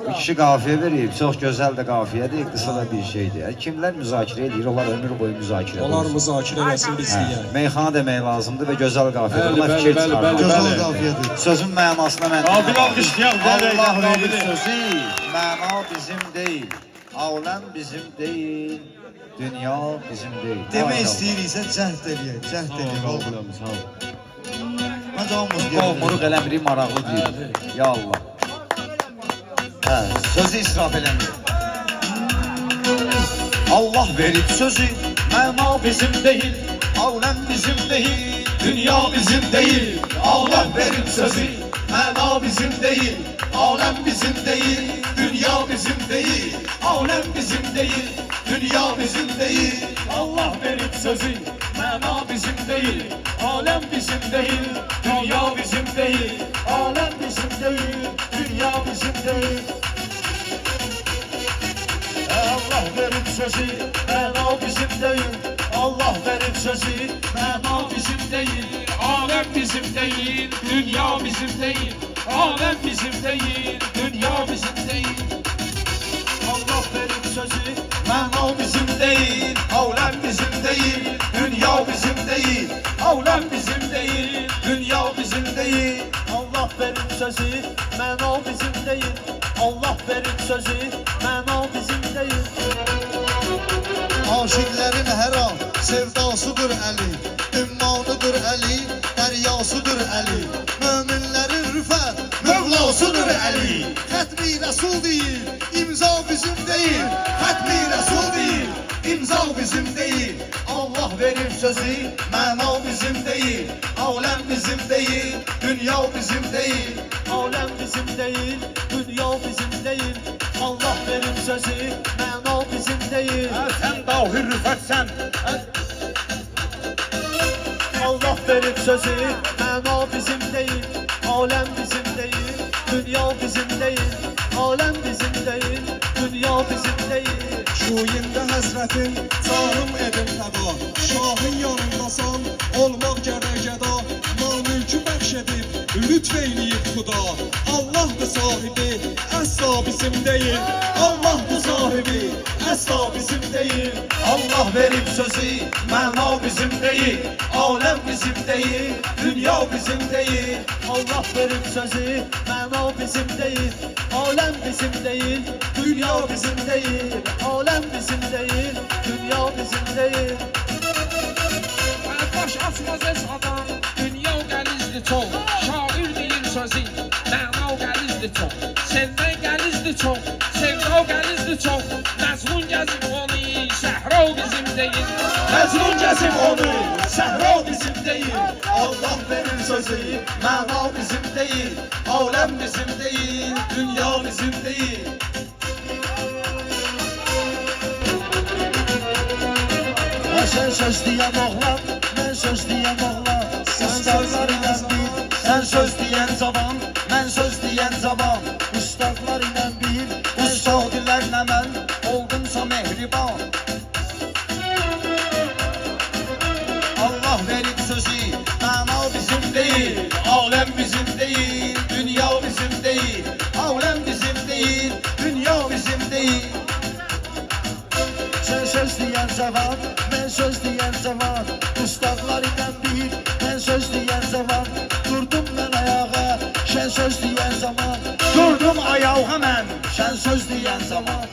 bir kişi qafiyə verib, çox gözəl də qafiyədir, qısa da bir şeydir. Kimlər müzakirə edir, onlar ömür boyu müzakirə edir. Onlar müzakirə eləsin biz deyək. Meyxana demək lazımdır və gözəl qafiyədir. Buna fikir çıxarır. Gözəl qafiyədir. Sözün mənasına mən Qabil alqışlayaq. Allah verir sözü, məna bizim deyil. Aləm bizim deyil, dünya bizim deyil. Demək istəyiriksə cəhd eləyək, cəhd eləyək. Sağ ol. Məncə hamımız O muruq eləmiri maraqlı deyil. Ya Allah. Sözü israf eləmir. Allah verib sözü, məna bizim deyil, aləm bizim deyil, dünya bizim deyil. Allah verib sözü, məna bizim deyil, aləm bizim deyil, dünya bizim deyil. Aləm bizim deyil, dünya bizim deyil. Allah verib sözü, məna bizim deyil, aləm bizim deyil, dünya bizim deyil. Aləm bizim deyil, dünya bizim deyil. Allah verib sözü, məna bizim deyil. Allah verib sözü, məna bizim deyil. Alem bizim değil, dünya bizim değil. Alem bizim değil, dünya bizim değil. Allah verib sözü, məna bizim deyil. Aləm bizim deyil, dünya bizim deyil. Aləm bizim deyil, dünya bizim deyil. Allah verib sözü, məna bizim deyil. Allah verib sözü, məna bizim deyil. Aşıqlərin hər an sevdasıdır Əli, ümmanıdır Əli, dəryasıdır Əli. Möminlərin rüfət mövlasıdır Əli. Xətmi Rəsul deyil, imza bizim deyil. Xətmi Rəsul deyil, imza bizim deyil. Allah verib sözü, məna bizim deyil. Aləm bizim deyil, dünya bizim deyil. Aləm bizim deyil, dünya bizim deyil. Allah verib sözü, məna bizim deyil. Sən dahir rüfətsən. Allah verib sözü, məna bizim deyil. Aləm bizim deyil, dünya bizim deyil. Aləm bizim deyil, dünya bizim deyil. Şuyində həsrətin, canım edim təda. Şahın yanındasan, olmaq gərək gəda. Mal mülkü bəxş edib, lütf eyləyib xuda. Allahdır sahibi, əsla bizim deyil. Allahdır sahibi, əsla bizim deyil. Allah verib sözü, məna bizim deyil. Aləm bizim deyil, dünya bizim deyil. Allah verib sözü, məna bizim deyil. Aləm bizim deyil, dünya bizim deyil. Aləm bizim deyil, dünya bizim deyil. Baş açmaz ez adam, dünya gəlizdi çox. Şair deyir sözü, məna gəlizdi çox. Sevmək gəlizdi çox, sevda gəlizdi çox. Məzmun gəzib onu, səhra bizim deyil. Məzmun gəzib onu, səhra bizim deyil. Allah verir sözü, məna bizim deyil. Aləm bizim deyil, dünya bizim deyil. Sən söz deyən oğlan, mən söz deyən oğlan. Ustadlar ilə bir, sən söz deyən zaman, mən söz deyən zaman. Ustadlar ilə bir, ustadilərlə mən oldumsa mehriban. Allah verib sözü, məna bizim deyil. Aləm bizim deyil, dünya bizim deyil. Aləm bizim deyil, dünya bizim deyil. Sen söz diyen zaman, ben söz diyen zaman. Ustadlar ile bir, ben söz diyen zaman. Durdum ben ayağa, sen söz diyen zaman. Durdum ayağa ben, sen söz diyen zaman.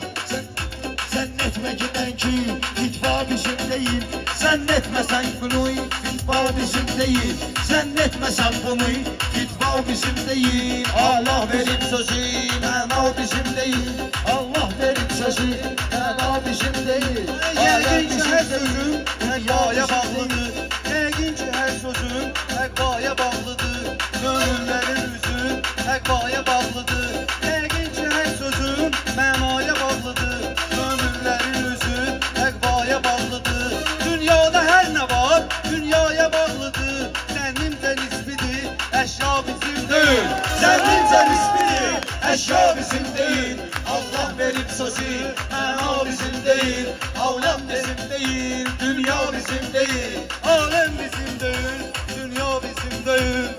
Sen etme giden ki, fitva bizim değil. Sen etmesen bunu, fitva bizim değil. Sen etmesen bunu, fitva bizim değil. Allah verip sözü, məna bizim değil. Allah verip sözü, məna bizim değil. Yəqin ki hər sözüm həqqaya bağlıdır. Yəqin ki hər sözüm həqqaya bağlıdır. Gönüllərin üzü həqqaya bağlıdır. Yəqin ki hər sözüm mənaya bağlıdır. Gönüllərin üzü həqqaya bağlıdır. Dünyada hər nə var, dünyaya bağlıdır. Zənnimcə nisbidir, əşya bizim deyil. Zənnimcə nisbidir, əşya bizim deyil. Allah verib sözü, məna bizim deyil. Aləm bizim deyil, dünya bizim deyil. Aləm bizim deyil, dünya bizim deyil.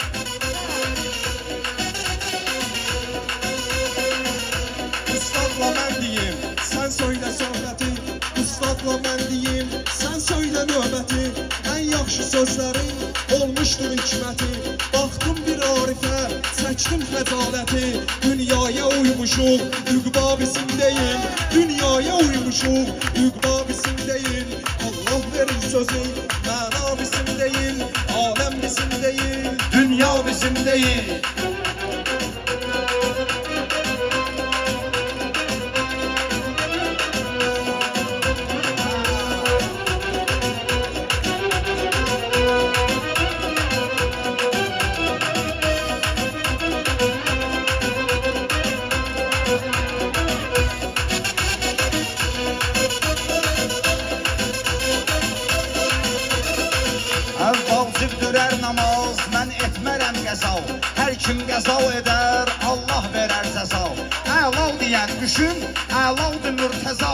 söylə növbəti, ən yaxşı sözlərin olmuşdur hikməti. Baxdım bir arifə, çəkdim xəcaləti, dünyaya uymuşuq, üqba bizim deyil. Dünyaya uymuşuq, üqba bizim deyil. Allah verir sözü, məna bizim deyil, aləm bizim deyil. Dünya bizim değil. Vacibdürər namaz, mən etmərəm qəza. Hər kim qəza edər, Allah verər cəza. Əlal deyən düşün, əlaldır mürtəza.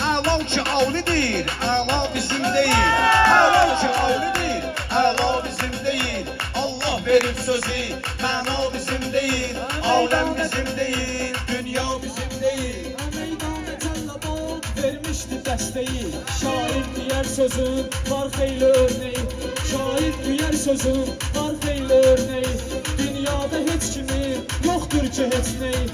Əlal ki avlidir, əla bizim deyil. Əlal ki avlidir, əla bizim deyil. Allah verir sözü, məna bizim deyil. Aləm bizim deyil, dünya bizim deyil. Meydan Cəllabad vermişdi dəstəyi. Şair deyər sözün var xeyli örneği. Şair deyər sözün var xeyli örneği. Dünyada heç kimi yoxdur ki heç neyi.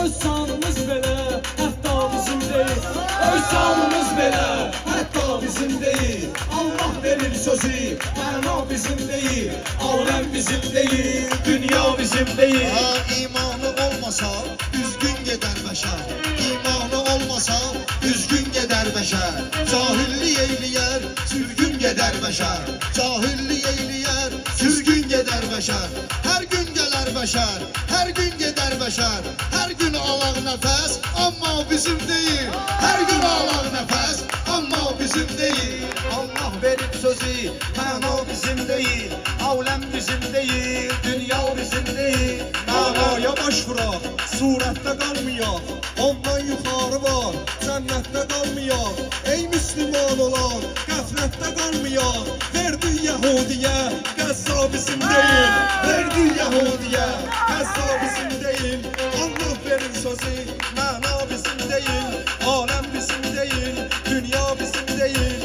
Öz canımız belə hətta bizim deyil. Öz canımız belə hətta bizim deyil. Allah verir sözü, məna bizim deyil. Aləm bizim deyil, Dünya bizim deyil. Ha, imanı olmasa düzgün gedər bəşər. İmanı olmasa düzgün gedər bəşər. Cahillik eyləyər, sürgün gedər bəşər. Cahillik eyləyər, sürgün gedər bəşər. Hər gün gələr bəşər, hər gün gedər bəşər. Hər gün alaq nəfəs, amma bizim deyil. Hər gün alaq nəfəs, amma bizim deyil. Allah verib sözü, məna bizim deyil. Aləm bizim deyil, dünya bizim deyil. Mənaya baş vuraq, surətdə qalmayaq. Ondan yuxarı var, cənnətdə qalmayaq. Ey müslüman olan, qəflətdə qalmayaq. Verdi Yəhudiyə, Qəzza bizim deyil. Verdi Yəhudiyə, Qəzza bizim deyil. Allah verir sözü, məna bizim deyil. Aləm bizim deyil, dünya bizim deyil.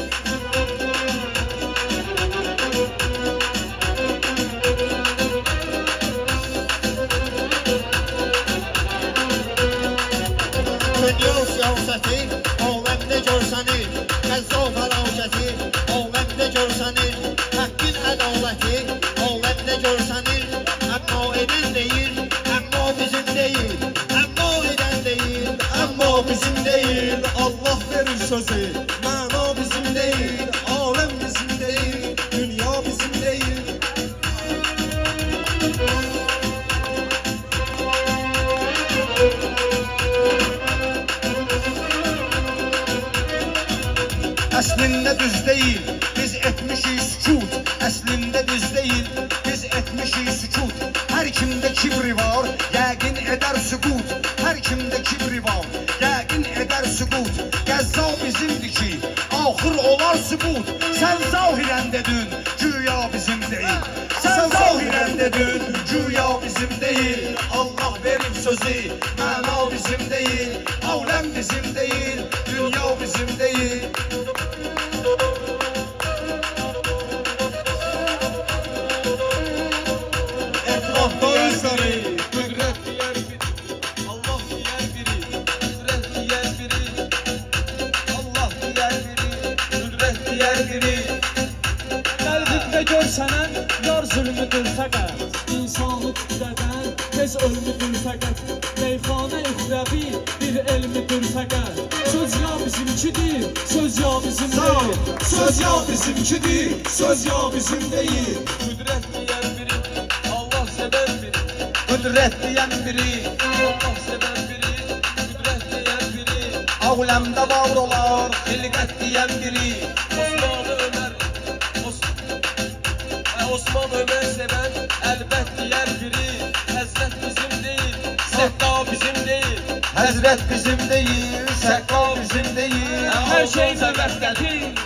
Dünya siyasəti, aləmdə görsənir. Qəzza fəlakəti, aləmdə görsənir. Həqqin ədaləti, aləmdə görsənir. Əmma edən deyil, əmma bizim deyil. Əmma edən deyil, əmma bizim deyil. Allah verir sözü, məna bizim deyil. Aləm bizim deyil, dünya bizim deyil. Əslində düz deyil, biz etmişik sükut. Əslində düz deyil, biz etmişik sükut. Hər kimdə kibri var, yəqin edər sükut. Hər kimdə kibri var, yəqin edər sükut. Qəzza bizimdir ki, axır olar sübut. Sən zahirən dedin, güya bizim deyil. Sən zahirən dedin, güya bizim deyil. Allah verib sözü, məna bizim deyil. Aləm bizim deyil, dünya bizim deyil. Etrafda özləri, Qüdrət deyər biri, Allah deyər biri. Qüdrət deyər biri, Allah deyər biri. Qüdrət deyər biri. Qəlbimdə görsənən yar zülmüdür fəqət. İnsanı titrədən tez ölmüdür fəqət. Meyxanə üxrəvi bir elmidir fəqət. Söz ya bizimkidir, söz ya bizim deyil. söz ya bizimkidir, söz ya bizim deyil. Qüdrət deyər biri, Allah sevən biri. Qüdrət deyən biri, Allah sevən biri. Qüdrət deyər biri. aləmdə var olar. Xilqət deyən biri. Osman Ömər, Osman Ömər sevən əlbət deyər biri. Həzrət bizim deyil, Səhqa bizim deyil. Həzrət bizim deyil, Səhqa bizim deyil. Hər şeydə vəhdətin,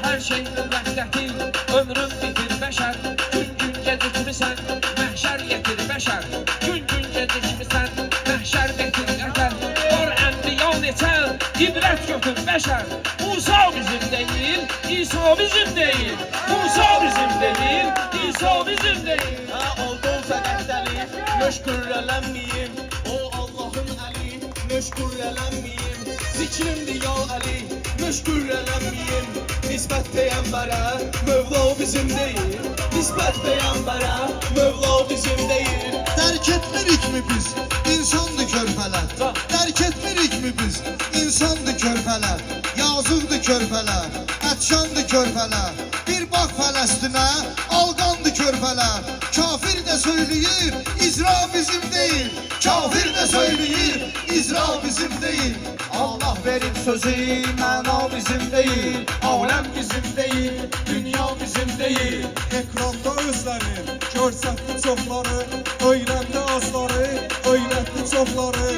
hər şeydə vəhdətin. Ömrün bitir bəşər, gün gün gecikmisən. Məhşər yetir bəşər, gün gün gecikmisən. Məhşər betir ətər, var ənbiya neçər. İbrət götür bəşər, Musa bizim deyil, İsa İsa bizim değil, Musa bizim değil, İsa bizim değil. Oldun sənətdəli, möşkürələnməyim. O Allahın əli, möşkürələnməyim. Zikrimdir ya Əli, möşkürələnməyim. Nisbət peyğəmbərə, Mövla bizim deyil. Nisbət peyğəmbərə, Mövla bizim deyil. Dərk etmirik mi biz? İnsandı körpələr. Dərk etmirik mi biz? İnsandı körpələr. Yazıqdı körpələr. Ətşandı körpələr. Bir bax Fələstinə, alqandı körpələr. Kafir də söyləyir, İcra bizim deyil. Kafir də söyləyir, İcra bizim deyil. Allah verib sözü, məna bizim deyil. Aləm bizim deyil, dünya bizim deyil. Ekranda özləri, görsətdi çoxları, öyrəndi azları, öyrətdi çoxları.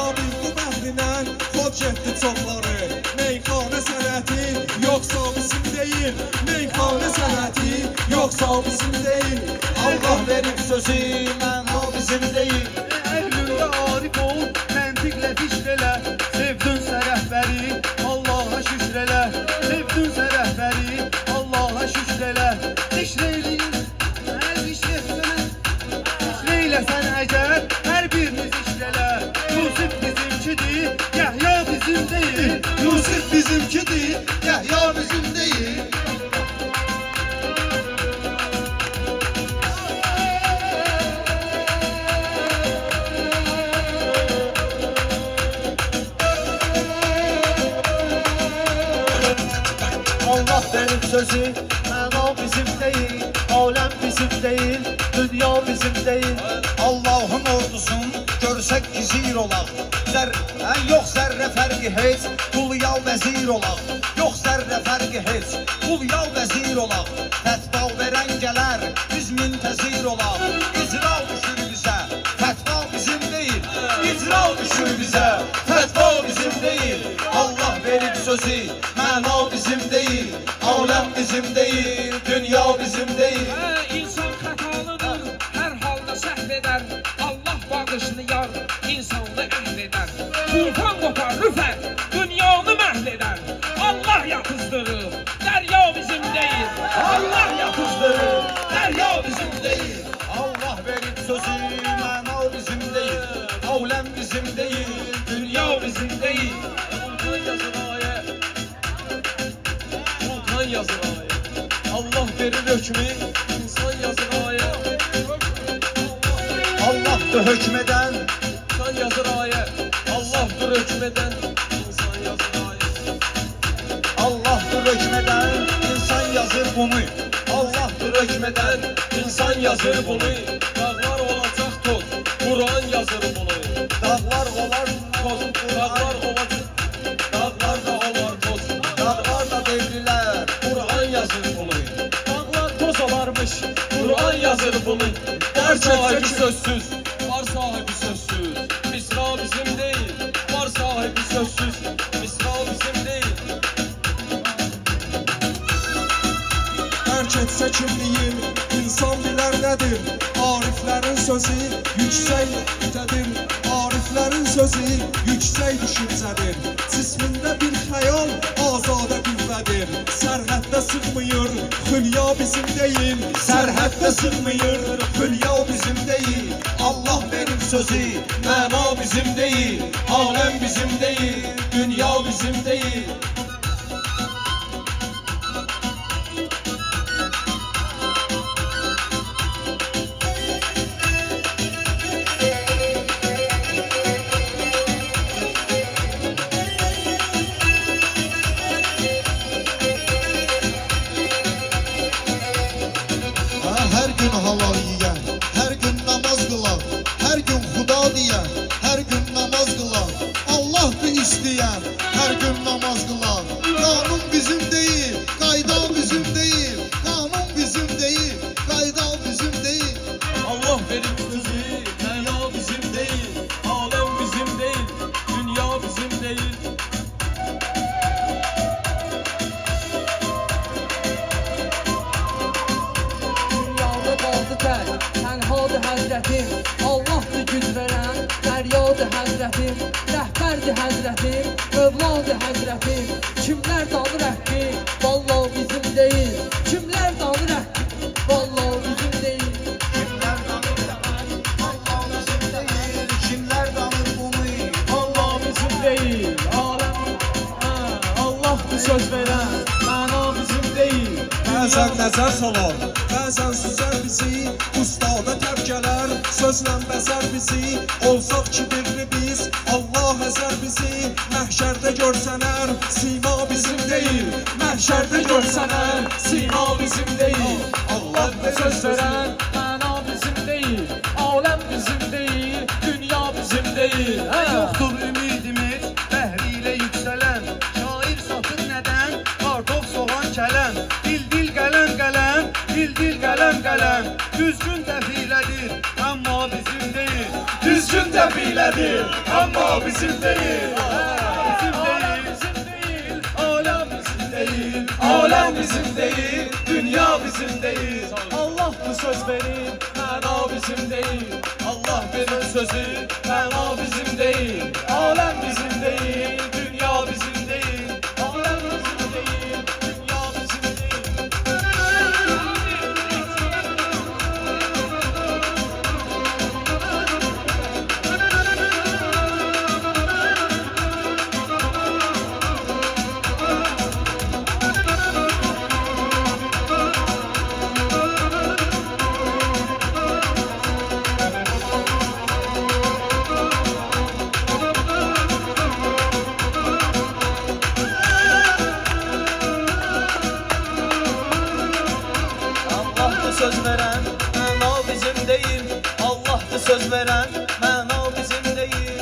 Abildi bəhrinə, xod getdi çoxları. Meyxanə sənəti, yoxsa bizim deyil. Meyxanə sənəti, yoxsa bizim deyil. Allah verib sözü, məna bizim deyil. Əhlündə arif ol, məntiqlə fikr elə. Sevdinsə rəhbəri, Allaha şükr elə. Sevdinsə rəhbəri, Allaha şükr elə. Zikr eyləyin, hər zikr etsənə. Zikr eyləsən əgər, hər birini zikr elə. Yusuf bizimkidir, Yahya bizim deyil. Yusuf bizimkidir, Yahya bizim deyil. Allah verib sözü, məna bizim deyil. Aləm bizim deyil, dünya bizim deyil. Allah'ın ordusun, görsək gizir olaq. Yox zərrə fərqi heç, qul yal vəzir olaq. Yox zərrə fərqi heç, qul yal vəzir olaq. Fətva verən gələr, biz müntəzir olaq. İcra düşür bizə, fətva bizim deyil. İcra düşür bizə, fətva bizim deyil. Allah verib sözü, məna bizim deyil. Aləm bizim deyil, dünya bizim deyil. İnsan xətalıdır, hər halda səhv edər. Allah bağışlayar, insanı əhv edər. Tufan qopar, rüfər, dünyanı məhv edər. Allah yapızdırır, dərya bizim deyil. Allah yapızdırır, dərya bizim deyil. Allah verib sözü, məna bizim deyil. Aləm bizim deyil, dünya bizim deyil. Sultan yazır ayə. Sultan yazır ayə. Allah verir hökmü, insan yazır ayə. Allah'tır hökmeden, İnsan yazır ayə. Allah'tır hökmeden, insan yazır ayə. Allah'tır hökmeden, insan yazır bunu. Allah'tır hökmeden, İnsan yazır bunu. Dağlar olacaq toz, Kur'an yazır bunu. dağlar olar toz, Dağlar olacaq, dağlar da olar toz. dağlar da devriler. Kur'an yazır bunu. Dağlar toz olarmış, Kur'an yazır bunu. Var sahibi sözsüz, var sahibi sözsüz. Misra bizim değil, var sahibi sözsüz. Misra bizim değil. Dərk etsə kimliyin, insan bilər nədir? Ariflərin sözü yüksək nöqtədir. Ariflərin sözü yüksək düşüncədir. Cismində bir xəyal, azadə qüvvədir. Sərhəddə sığmıyır, xülya bizim deyil. Sərhəddə sığmıyır, hülya bizim değil. Allah verib sözü, məna bizim değil. Aləm bizim değil, dünya bizim değil. Hər gün halal yiyən, hər gün namaz qılan, hər gün xuda deyən, hər gün namaz qılan, Allah'dır istəyən, hər gün namaz qılan. Qanun bizim deyil, qayda bizim deyil, qanun bizim deyil, qayda bizim deyil. Allah verib sözü, dünya bizim değil. Alem bizim değil, dünya bizim değil. Dünyada qaldı tək, tənhadır həzrətim. Allahdır güc verən, dəryadır həzrətim. Rəhbərdir həzrətim, övladır həzrətim. Kimlər danır həqqi, vallahi bizim bizim değil. Alem, Allah'tır söz veren, mana bizim değil. Bəzən nəzər salar, bəzən süzər bizi, ustada tərk gələr, sözlə bəzər bizi, olsaq ki birli biz, Allah əzər bizi, məhşərdə görsənər, sima bizim deyil, Məhşərdə görsənər, sima bizim değil. Allah'tır söz veren, mana bizim değil. Alem bizim değil, dünya bizim değil. Yoktur ümidimiz Behriyle yükselen Şair satır neden Kartof soğan kelen Dil dil kalem kalem Dil dil kalem kalem Düzgün defiledir Ama bizim değil Düzgün defiledir ama bizim değil. Bizim Alem değil bizim değil, alem bizim değil. Alem bizim değil, dünya bizim değil. Allah'tır söz verir, mana bizim değil. Allah verir sözü, mana bizim değil. Alem bizim değil, dünya bizim değil. Alem bizim değil, dünya bizim değil. Allah'tır söz veren Mana bizim değil Allah'tır söz veren Mana bizim değil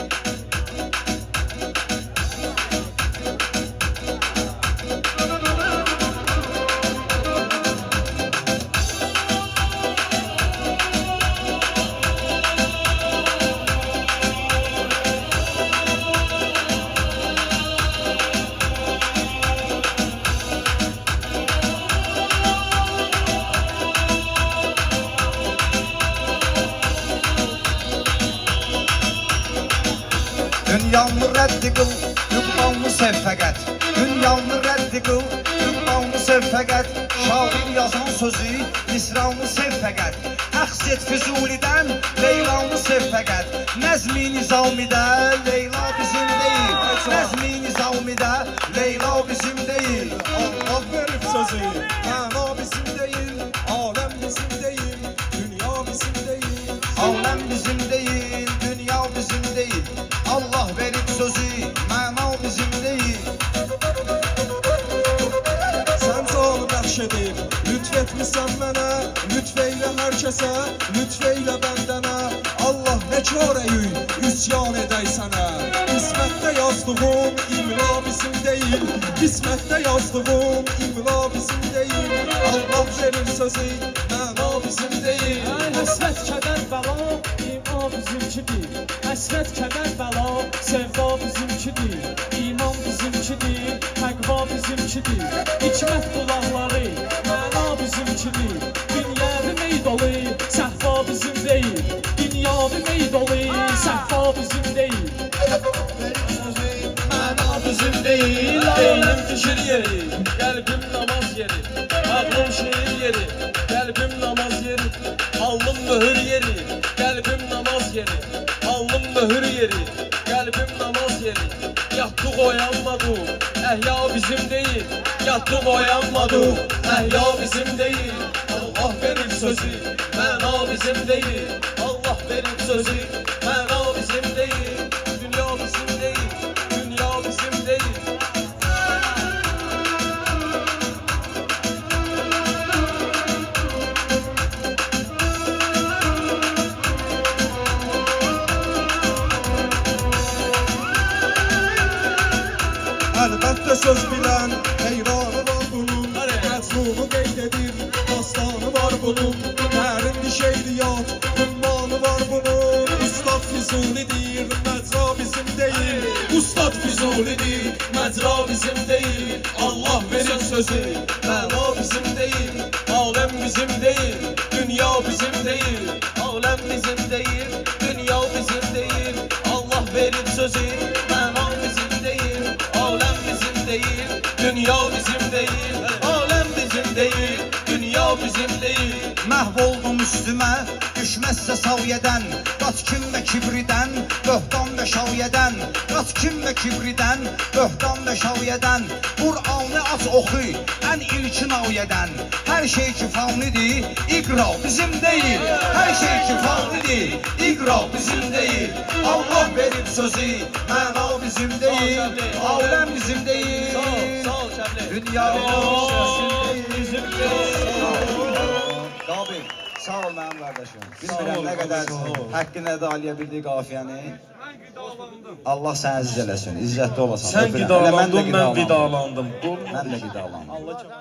Dünyamı rəddi qıl, yuxalını sev fəqət. Dünyamı rəddi qıl, yuxalını sev fəqət. Şair yazan sözü, misranı sev fəqət. Əxs et Füzulidən, Leylanı sev fəqət. Nəzmi Nizamidə, Leyla bizim deyil. Nəzmi Nizamidə, Leyla bizim deyil. Allah verib sözü, məna bizim deyil, aləm bizim deyil, dünya bizim deyil. Aləm bizim deyil, dünya bizim deyil. Allah verib sözü, məna bizim deyil. Sən canı bəxş edib, lütf etmisən mənə, lütf eylə hər kəsə, lütf eylə bəndənə. Allah nə çarəyük, üsyan edək sənə. Qismətdə yazdığım imla bizim deyil, qismətdə yazdığım imla bizim deyil. Allah verir sözü, məna bizim deyil. Həsrət, kədər, bəla, iman bizimkidir. Həsrət, kədər, bəla, sevda bizimkidir. İman bizimkidir, təqva bizimkidir. Hikmət qulaqları, məna bizimkidir. Dünyəvi meydalı, səhva bizim deyil. Dünyəvi meydalı, səhva bizim deyil. Məna bizim deyil, beynim düşür yeri, qəlbim namaz yeri, ağlım şiir yeri, qəlbim namaz yeri, alnım möhür yeri, qəlbim namaz yeri, alnım möhür yeri, qəlbim namaz yeri. Yatdıq oyanmadık, əhya bizim deyil, yatdıq oyanmadık, əhya bizim deyil. Allah verir sözü, məna bizim deyil, Allah verir sözü, məna bizim deyil, dünya bizim deyil, dünya bizim deyil. Əlbəttə söz bilən heyranı var bunun, məzmunu qeyd edir, dastanı var bunun. Dərindir şeiriyyat, ünvanı var bunun. Ustad Füzulidir, məcra bizim deyil. Ustad Füzulidir, məcra bizim deyil. Allah verir sözü, məna bizim deyil. Aləm bizim deyil, dünya bizim deyil. Aləm bizim deyil, dünya bizim deyil. Allah verir sözü, məna bizim deyil. Aləm bizim deyil, dünya bizim deyil. Aləm bizim deyil, dünya bizim deyil. Məhv oldum üstümə, düşmə bilməzsə saviyədən, qaç kim və kibridən, böhtan və şaviyədən, qaç kim və kibridən, böhtan və şaviyədən, Qur'anı aç oxu, ən ilkin aviyədən, hər şey ki fanidir, iqra bizim deyil, hər şey ki fanidir, iqra bizim deyil, Allah verib sözü, məna bizim deyil, aləm bizim deyil, dünya bizim deyil. Qabil, sağ ol mənim qardaşım. Bilmirəm nə qədər həqqini əda eləyə bildik qafiyəni. Allah səni əziz eləsin, izzətli olasan. Sən Öpürəm. Elə qidalandın, mən qidalandım. vidalandım. Mən də qidalandım.